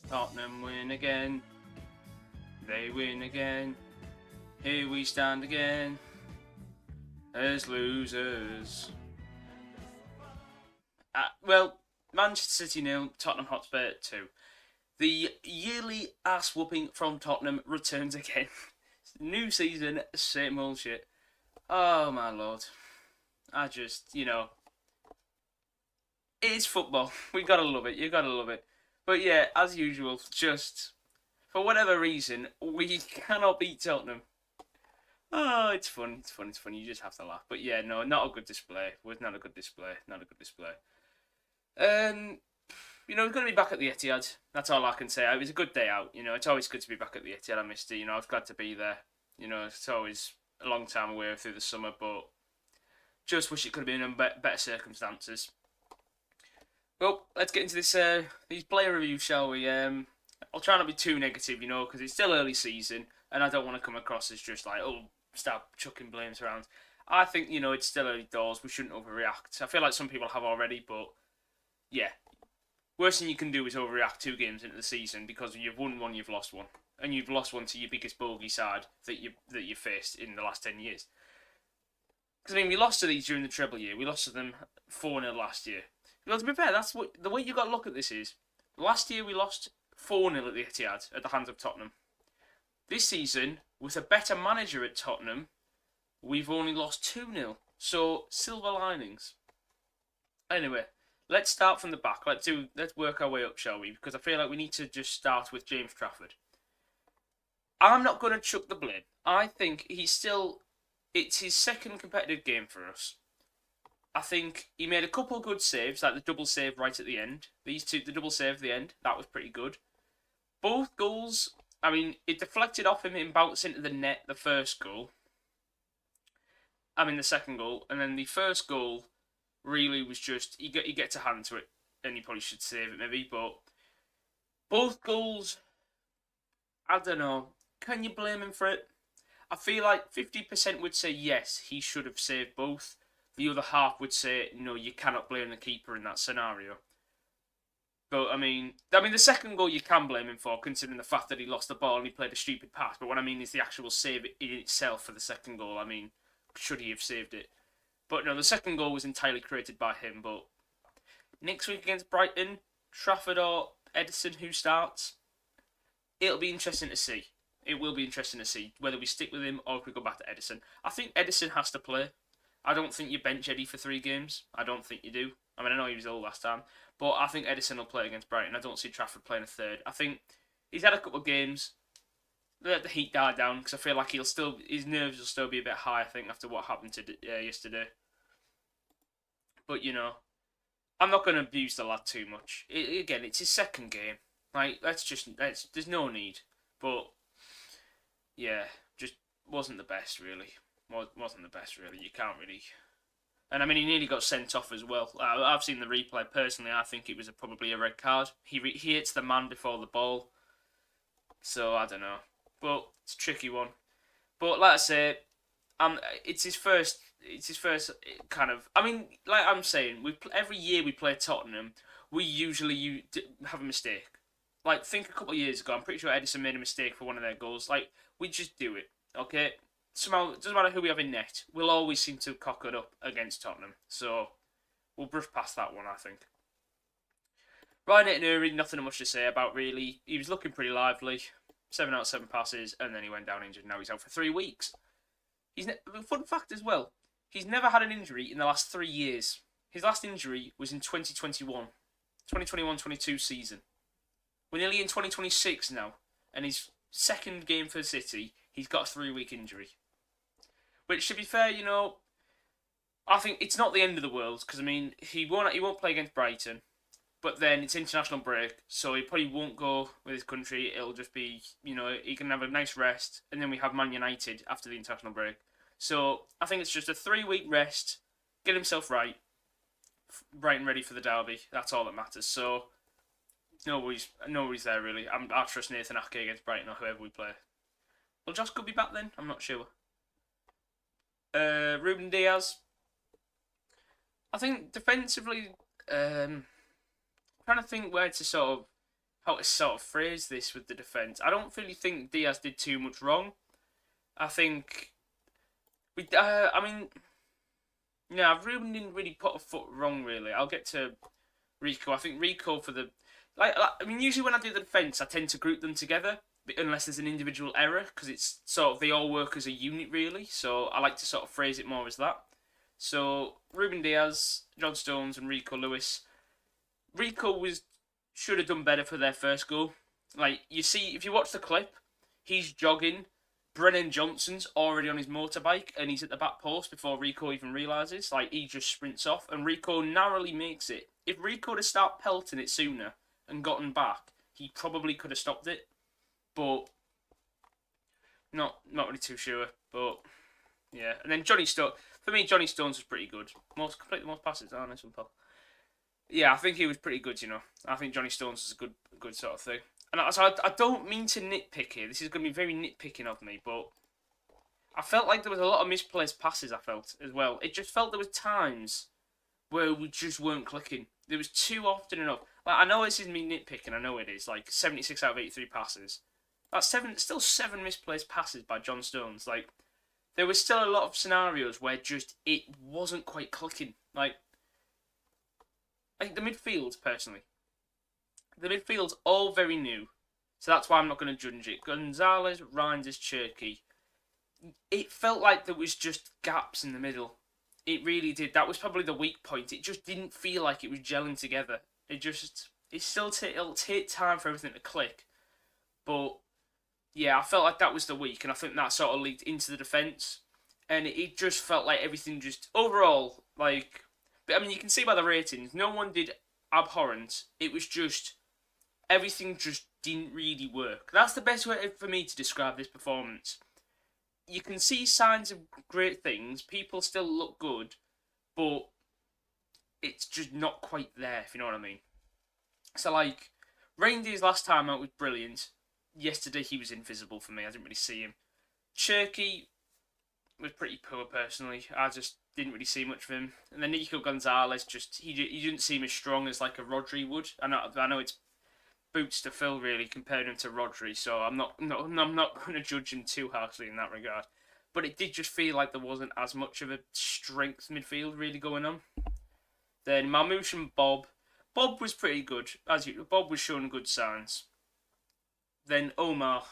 Tottenham win again. They win again. Here we stand again as losers. Well, Manchester City 0, Tottenham Hotspur 2. The yearly ass whooping from Tottenham returns again. New season, same old shit. Oh my lord. I just, it is football. We gotta love it. You gotta love it. But yeah, as usual, just for whatever reason, we cannot beat Tottenham. Oh, it's fun. It's fun. It's fun. You just have to laugh. But yeah, no, not a good display. Was not a good display. Not a good display. Um, we're going to be back at the Etihad. That's all I can say. It was a good day out. It's always good to be back at the Etihad. I missed it. I was glad to be there. It's always a long time away through the summer, but just wish it could have been in better circumstances. Well, let's get into these player reviews, shall we? I'll try not to be too negative, because it's still early season, and I don't want to come across as just like, start chucking blames around. I think, it's still early doors. We shouldn't overreact. I feel like some people have already, but yeah. Worst thing you can do is overreact 2 games into the season because you've won one, you've lost one. And you've lost one to your biggest bogey side that you faced in the last 10 years. Because, we lost to these during the treble year. We lost to them 4-0 last year. Well, to be fair, that's the way you got to look at this is. Last year we lost 4-0 at the Etihad at the hands of Tottenham. This season, with a better manager at Tottenham, we've only lost 2-0. So, silver linings. Anyway, let's start from the back. Let's work our way up, shall we? Because I feel like we need to just start with James Trafford. I'm not going to chuck the blame. I think it's his second competitive game for us. I think he made a couple of good saves, like the double save right at the end. The double save at the end, that was pretty good. Both goals, it deflected off him and bounced into the net, the first goal. The second goal. And then the first goal really was just, he gets a hand to it, and he probably should save it maybe, but both goals, I don't know. Can you blame him for it? I feel like 50% would say yes, he should have saved both. The other half would say, no, you cannot blame the keeper in that scenario. But, the second goal you can blame him for, considering the fact that he lost the ball and he played a stupid pass. But what I mean is the actual save in itself for the second goal. Should he have saved it? But no, the second goal was entirely created by him. But next week against Brighton, Trafford or Edison, who starts? It'll be interesting to see. It will be interesting to see whether we stick with him or if we go back to Edison. I think Edison has to play. I don't think you bench Eddie for 3 games. I don't think you do. I know he was ill last time. But I think Edison will play against Brighton. I don't see Trafford playing a third. I think he's had a couple of games. Let the heat die down because I feel like his nerves will still be a bit high, I think, after what happened yesterday. But, I'm not going to abuse the lad too much. Again, it's his second game. There's no need. But, yeah, just wasn't the best, really. Wasn't the best, really. You can't really. And he nearly got sent off as well. I've seen the replay. Personally, I think it was probably a red card. He hits the man before the ball. So, I don't know. But it's a tricky one. But, like I say, it's his first. It's his first kind of. Like I'm saying, every year we play Tottenham, we usually have a mistake. Like, think a couple of years ago, I'm pretty sure Edison made a mistake for one of their goals. Like, we just do it, okay? Somehow, it doesn't matter who we have in net, we'll always seem to cock it up against Tottenham. So, we'll brush past that one, I think. Ryan Nuri, nothing much to say about, really. He was looking pretty lively. 7 out of 7 passes, and then he went down injured. Now he's out for 3 weeks. Fun fact as well, he's never had an injury in the last 3 years. His last injury was in 2021. 2021-22 season. We're nearly in 2026 now, and his second game for City, he's got a 3-week injury. Which, to be fair, I think it's not the end of the world, because, he won't play against Brighton, but then it's international break, so he probably won't go with his country. It'll just be, he can have a nice rest, and then we have Man United after the international break. So, I think it's just a 3-week rest, get himself right, Brighton ready for the derby. That's all that matters. So, no worries there, really. I trust Nathan Ake against Brighton or whoever we play. Will Josh could be back then? I'm not sure. Ruben Diaz. I think defensively, trying to think where to sort of how to sort of phrase this with the defence. I don't really think Diaz did too much wrong. I think I mean, yeah, Ruben didn't really put a foot wrong. Really, I'll get to Rico. I think Rico for the I mean, usually when I do the defence, I tend to group them together unless there's an individual error because it's sort of they all work as a unit really. So I like to sort of phrase it more as that. So Ruben Diaz, John Stones, and Rico Lewis. Rico was should have done better for their first goal. Like you see, if you watch the clip, he's jogging. Brennan Johnson's already on his motorbike and he's at the back post before Rico even realises. Like he just sprints off and Rico narrowly makes it. If Rico had started pelting it sooner and gotten back, he probably could have stopped it. But not really too sure. But yeah, and then Johnny Stones. For me, Johnny Stones was pretty good. Complete the most passes. Oh, nice one, pal. Yeah, I think he was pretty good. I think Johnny Stones is a good sort of thing. And I don't mean to nitpick here. This is going to be very nitpicking of me, but I felt like there was a lot of misplaced passes. I felt as well. It just felt there was times where we just weren't clicking. There was too often enough. Like I know this is me nitpicking. I know it is. Like 76 out of 83 passes. That's still seven misplaced passes by John Stones. Like there was still a lot of scenarios where just it wasn't quite clicking. Like the midfield, personally. The midfield's all very new, so that's why I'm not going to judge it. Gonzalez, Reinders, Cherky. It felt like there was just gaps in the middle. It really did. That was probably the weak point. It just didn't feel like it was gelling together. It'll take time for everything to click. But yeah, I felt like that was the weak, and I think that sort of leaked into the defence. And it just felt like everything just overall like. But I mean, you can see by the ratings, no one did abhorrent. It was just everything just didn't really work. That's the best way for me to describe this performance. You can see signs of great things. People still look good, but it's just not quite there, if you know what I mean. So, like, Reindeer's last time out was brilliant. Yesterday he was invisible for me. I didn't really see him. Cherky was pretty poor, personally. I just didn't really see much of him. And then Nico Gonzalez, he didn't seem as strong as, like, a Rodri would. I know it's boots to fill really comparing him to Rodri, so I'm not going to judge him too harshly in that regard. But it did just feel like there wasn't as much of a strength midfield really going on. Then Marmouche and Bob. Bob was pretty good. Bob was showing good signs. Then Omar.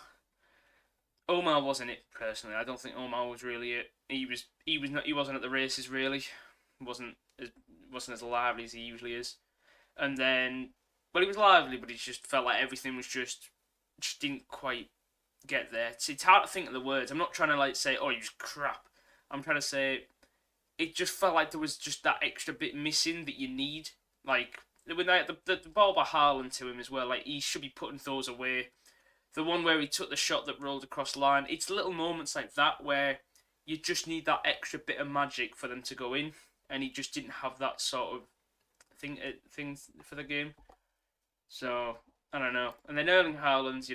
Omar wasn't it personally. I don't think Omar was really it. He wasn't at the races really. Wasn't as lively as he usually is. And then he was lively, but it just felt like everything was just didn't quite get there. It's hard to think of the words. I'm not trying to say, oh, he was crap. I'm trying to say it just felt like there was just that extra bit missing that you need. Like when the ball by Haaland to him as well. Like he should be putting those away. The one where he took the shot that rolled across the line. It's little moments like that where you just need that extra bit of magic for them to go in, and he just didn't have that sort of thing for the game. So, I don't know. And then Erling Haaland,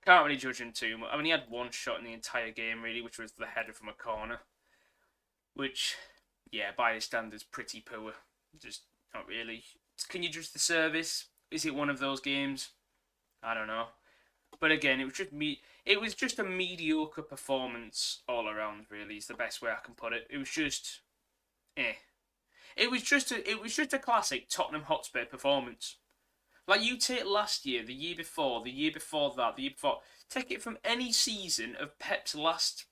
can't really judge him too much. I mean, he had one shot in the entire game, really, which was the header from a corner. Which, yeah, by his standards, pretty poor. Just not really. Can you judge the service? Is it one of those games? I don't know. But again, it was just a mediocre performance all around, really, is the best way I can put it. It was just, It was just a classic Tottenham Hotspur performance. Like you take last year, the year before that, the year before. Take it from any season of Pep's last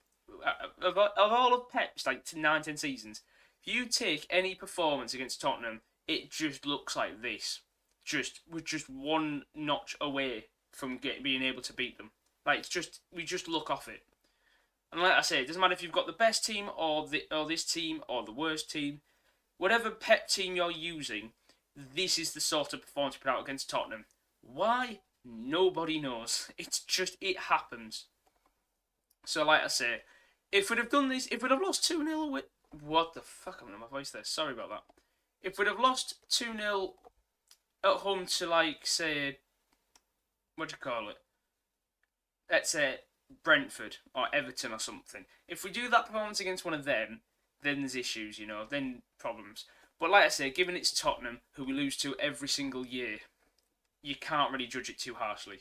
of all of Pep's 9-10 seasons. If you take any performance against Tottenham, it just looks like this. We're just one notch away from being able to beat them. We just look off it. And like I say, it doesn't matter if you've got the best team or this team or the worst team. Whatever Pep team you're using, this is the sort of performance you put out against Tottenham. Why? Nobody knows. It happens. So, like I say, if we'd have done this, if we'd have lost 2-0 with... What the fuck? I'm in my voice there. Sorry about that. If we'd have lost 2-0 at home to, say... What do you call it? Let's say Brentford or Everton or something. If we do that performance against one of them, then there's issues, then problems. But like I say, given it's Tottenham, who we lose to every single year, you can't really judge it too harshly.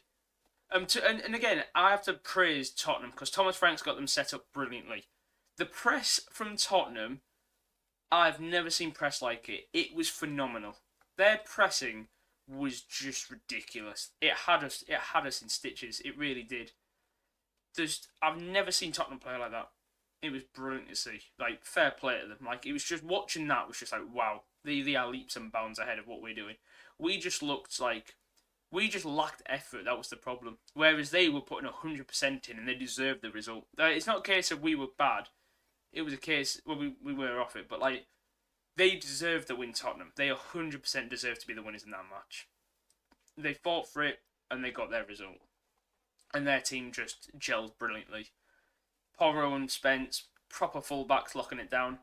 And again, I have to praise Tottenham because Thomas Frank's got them set up brilliantly. The press from Tottenham, I've never seen press like it. It was phenomenal. Their pressing was just ridiculous. It had us. It had us in stitches. It really did. I've never seen Tottenham play like that. It was brilliant to see. Like, fair play to them. Like, it was just watching that was just like, wow, they are leaps and bounds ahead of what we're doing. We just looked like we just lacked effort. That was the problem. Whereas they were putting 100% in and they deserved the result. It's not a case of we were bad. It was a case well we were off it, but like they deserved the win. Tottenham. They 100% deserved to be the winners in that match. They fought for it and they got their result. And their team just gelled brilliantly. Porro and Spence, proper fullbacks locking it down.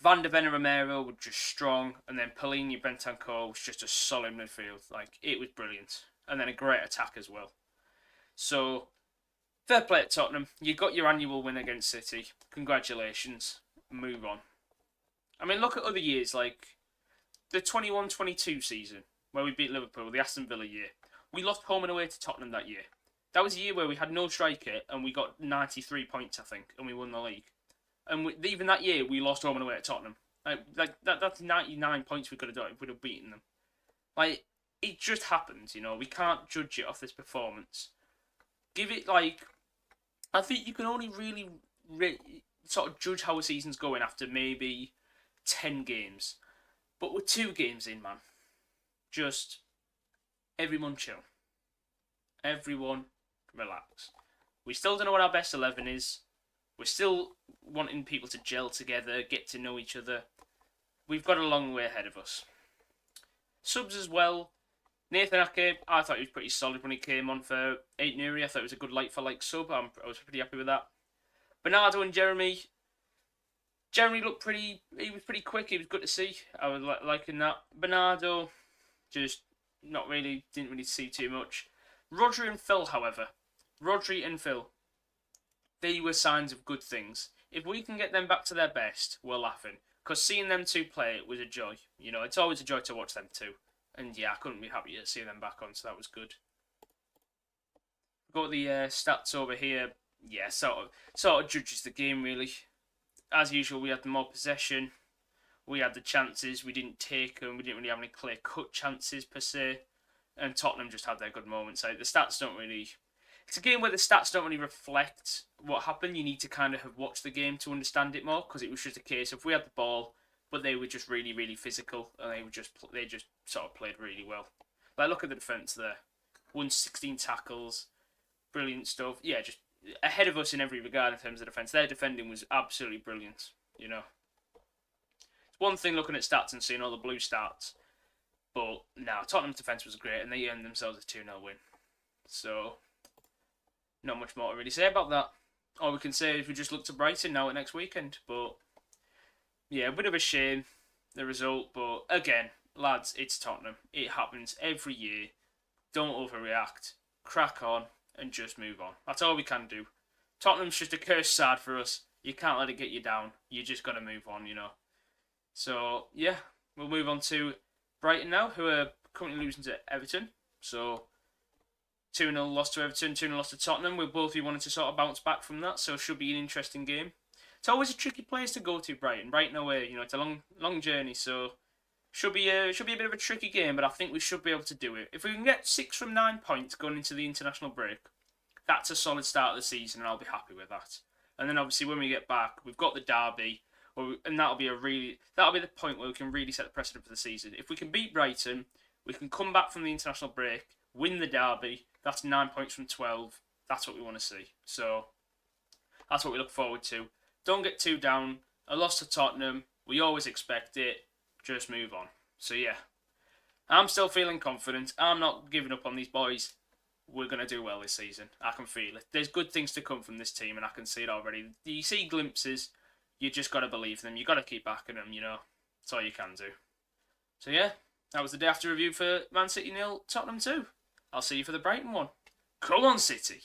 Van de Ven and Romero were just strong, and then Polini Bentancur was just a solid midfield. Like, it was brilliant. And then a great attack as well. So, fair play at Tottenham. You got your annual win against City. Congratulations. Move on. I mean, look at other years, like the 21-22 season, where we beat Liverpool, the Aston Villa year. We lost home and away to Tottenham that year. That was a year where we had no striker and we got 93 points, I think, and we won the league. And even that year, we lost home and away at Tottenham. That's 99 points we could have done if we'd have beaten them. Like, it just happens, you know. We can't judge it off this performance. Give it, like, I think you can only really sort of judge how a season's going after maybe 10 games. But we're 2 games in, man. Just, everyone chill. Everyone relax. We still don't know what our best 11 is. We're still wanting people to gel together, get to know each other. We've got a long way ahead of us. Subs as well. Nathan Ake, I thought he was pretty solid when he came on for Aït-Nouri. I thought it was a good like-for-like sub. I was pretty happy with that. Bernardo and Jeremy. Jeremy looked pretty... He was pretty quick. He was good to see. I was liking that. Bernardo, just not really... Didn't really see too much. Rodri and Phil, however. Rodri and Phil. They were signs of good things. If we can get them back to their best, we're laughing. Because seeing them two play was a joy. You know, it's always a joy to watch them two. And yeah, I couldn't be happy to see them back on, so that was good. Got the stats over here. Yeah, sort of judges the game, really. As usual, we had the more possession. We had the chances. We didn't take them. We didn't really have any clear-cut chances, per se. And Tottenham just had their good moments. Like, the stats don't really... It's a game where the stats don't really reflect what happened. You need to kind of have watched the game to understand it more, because it was just a case of we had the ball, but they were just really, really physical, and they just sort of played really well. Like, look at the defence there. Won 16 tackles. Brilliant stuff. Yeah, just ahead of us in every regard in terms of defence. Their defending was absolutely brilliant, you know. It's one thing looking at stats and seeing all the blue stats, but no, Tottenham's defence was great, and they earned themselves a 2-0 win. So... not much more to really say about that. All we can say is we just look to Brighton now at next weekend. But yeah, a bit of a shame, the result. But again, lads, it's Tottenham. It happens every year. Don't overreact. Crack on and just move on. That's all we can do. Tottenham's just a cursed side for us. You can't let it get you down. You just got to move on, you know. So yeah, we'll move on to Brighton now, who are currently losing to Everton. So... 2-0 loss to Everton, 2-0 loss to Tottenham. We're both wanting to sort of bounce back from that, so it should be an interesting game. It's always a tricky place to go to, Brighton. Brighton away, you know, it's a long journey, so should be a bit of a tricky game, but I think we should be able to do it. If we can get 6 from 9 points going into the international break, that's a solid start of the season, and I'll be happy with that. And then obviously when we get back, we've got the derby, and that'll be the point where we can really set the precedent for the season. If we can beat Brighton, we can come back from the international break, win the derby. That's 9 points from 12. That's what we want to see. So, that's what we look forward to. Don't get too down. A loss to Tottenham. We always expect it. Just move on. So, yeah. I'm still feeling confident. I'm not giving up on these boys. We're going to do well this season. I can feel it. There's good things to come from this team, and I can see it already. You see glimpses. You just got to believe them. You got to keep backing them, you know. That's all you can do. So, yeah. That was the day after review for Man City 0, Tottenham 2. I'll see you for the Brighton one. Come on, City.